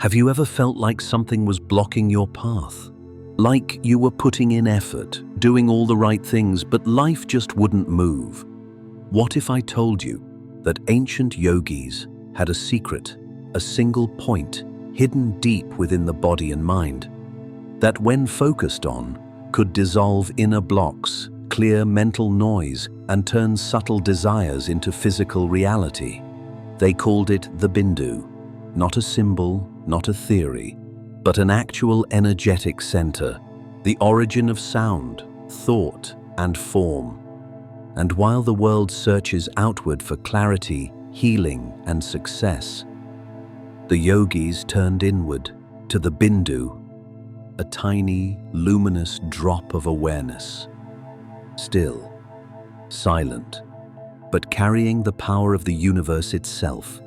Have you ever felt like something was blocking your path? Like you were putting in effort, doing all the right things, but life just wouldn't move? What if I told you that ancient yogis had a secret, a single point hidden deep within the body and mind, that when focused on, could dissolve inner blocks, clear mental noise, and turn subtle desires into physical reality? They called it the Bindu, not a symbol, not a theory, but an actual energetic center, the origin of sound, thought, and form. And while the world searches outward for clarity, healing, and success, the yogis turned inward to the Bindu, a tiny, luminous drop of awareness. Still, silent, but carrying the power of the universe itself.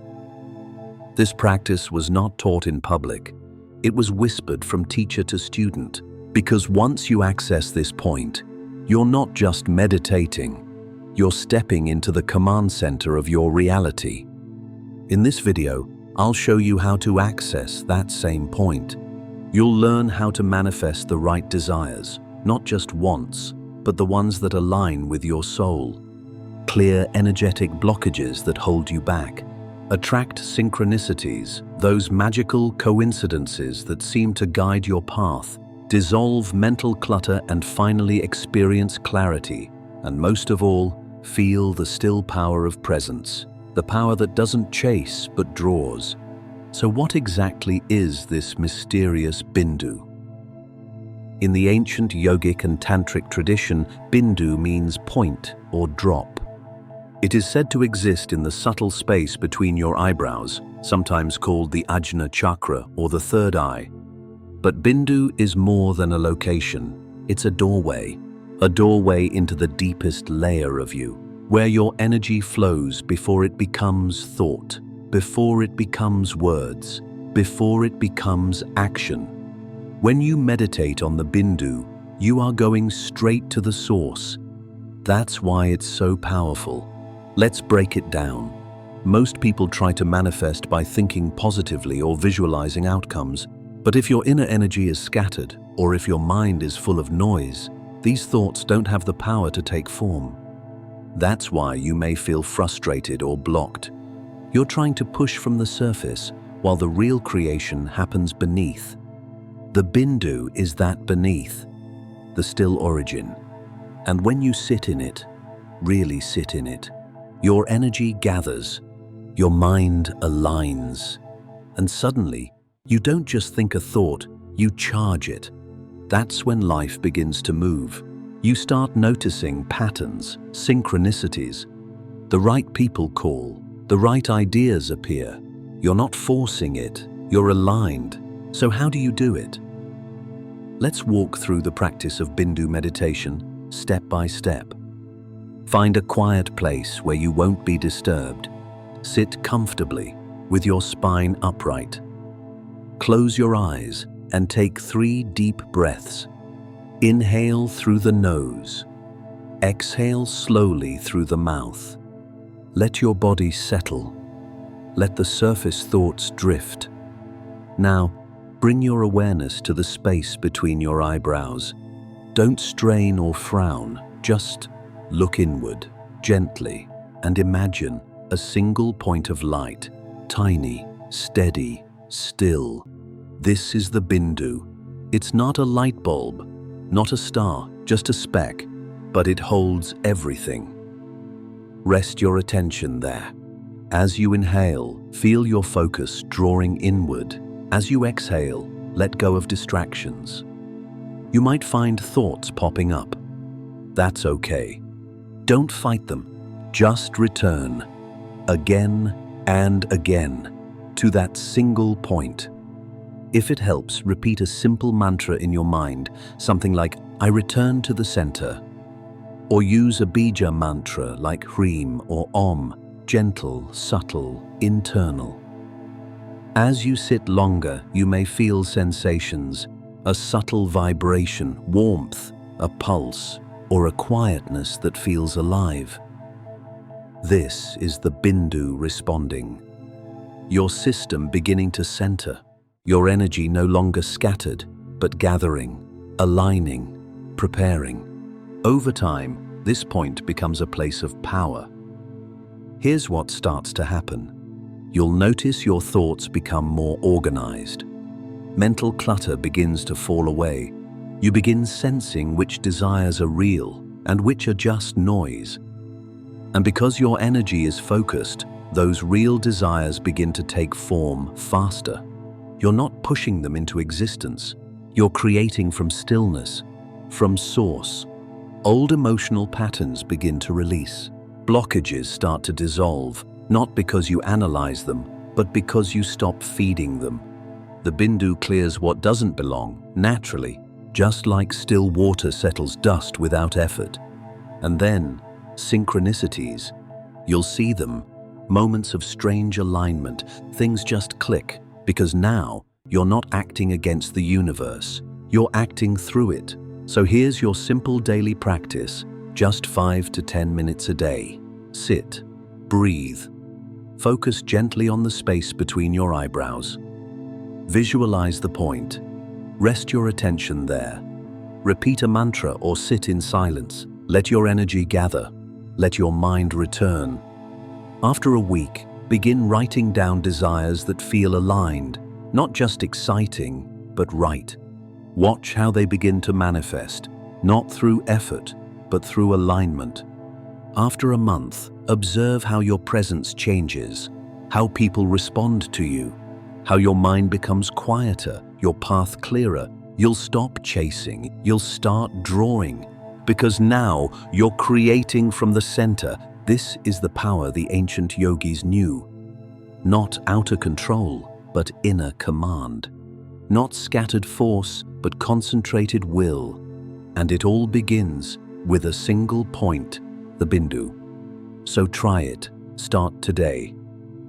This practice was not taught in public. It was whispered from teacher to student, because once you access this point, you're not just meditating, you're stepping into the command center of your reality. In this video, I'll show you how to access that same point. You'll learn how to manifest the right desires, not just wants, but the ones that align with your soul. Clear energetic blockages that hold you back. Attract synchronicities, those magical coincidences that seem to guide your path. Dissolve mental clutter and finally experience clarity. And most of all, feel the still power of presence, the power that doesn't chase but draws. So what exactly is this mysterious Bindu? In the ancient yogic and tantric tradition, Bindu means point or drop. It is said to exist in the subtle space between your eyebrows, sometimes called the Ajna chakra or the third eye. But Bindu is more than a location. It's a doorway into the deepest layer of you, where your energy flows before it becomes thought, before it becomes words, before it becomes action. When you meditate on the Bindu, you are going straight to the source. That's why it's so powerful. Let's break it down. Most people try to manifest by thinking positively or visualizing outcomes. But if your inner energy is scattered, or if your mind is full of noise, these thoughts don't have the power to take form. That's why you may feel frustrated or blocked. You're trying to push from the surface, while the real creation happens beneath. The Bindu is that beneath, the still origin. And when you sit in it, really sit in it, your energy gathers, your mind aligns, and suddenly, you don't just think a thought, you charge it. That's when life begins to move. You start noticing patterns, synchronicities. The right people call, the right ideas appear. You're not forcing it, you're aligned. So how do you do it? Let's walk through the practice of Bindu meditation, step by step. Find a quiet place where you won't be disturbed. Sit comfortably, with your spine upright. Close your eyes and take 3 deep breaths. Inhale through the nose. Exhale slowly through the mouth. Let your body settle. Let the surface thoughts drift. Now, bring your awareness to the space between your eyebrows. Don't strain or frown, just look inward, gently, and imagine a single point of light, tiny, steady, still. This is the Bindu. It's not a light bulb, not a star, just a speck, but it holds everything. Rest your attention there. As you inhale, feel your focus drawing inward. As you exhale, let go of distractions. You might find thoughts popping up. That's okay. Don't fight them. Just return, again and again, to that single point. If it helps, repeat a simple mantra in your mind, something like, I return to the center. Or use a bija mantra like Hreem or Om, gentle, subtle, internal. As you sit longer, you may feel sensations, a subtle vibration, warmth, a pulse, or a quietness that feels alive. This is the Bindu responding. Your system beginning to center, Your energy no longer scattered, but gathering, aligning, preparing. Over time, this point becomes a place of power. Here's what starts to happen. You'll notice your thoughts become more organized. Mental clutter begins to fall away. You begin sensing which desires are real and which are just noise. And because your energy is focused, those real desires begin to take form faster. You're not pushing them into existence. You're creating from stillness, from source. Old emotional patterns begin to release. Blockages start to dissolve, not because you analyze them, but because you stop feeding them. The Bindu clears what doesn't belong, naturally, just like still water settles dust without effort. And then, synchronicities. You'll see them, moments of strange alignment. Things just click, because now you're not acting against the universe. You're acting through it. So here's your simple daily practice, just 5 to 10 minutes a day. Sit, breathe. Focus gently on the space between your eyebrows. Visualize the point. Rest your attention there. Repeat a mantra or sit in silence. Let your energy gather. Let your mind return. After a week, begin writing down desires that feel aligned, not just exciting, but right. Watch how they begin to manifest, not through effort, but through alignment. After a month, observe how your presence changes, how people respond to you, how your mind becomes quieter, your path clearer. You'll stop chasing, you'll start drawing, because now you're creating from the center. This is the power the ancient yogis knew. Not outer control, but inner command. Not scattered force, but concentrated will. And it all begins with a single point, the Bindu. So try it, start today.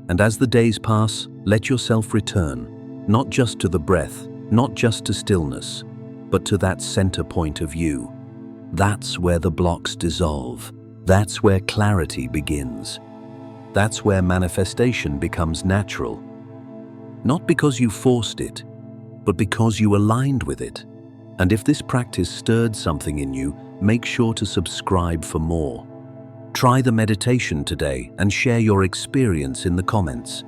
And as the days pass, let yourself return, not just to the breath, not just to stillness, but to that center point of you. That's where the blocks dissolve. That's where clarity begins. That's where manifestation becomes natural. Not because you forced it, but because you aligned with it. And if this practice stirred something in you, make sure to subscribe for more. Try the meditation today and share your experience in the comments.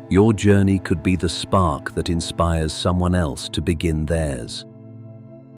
Your journey could be the spark that inspires someone else to begin theirs.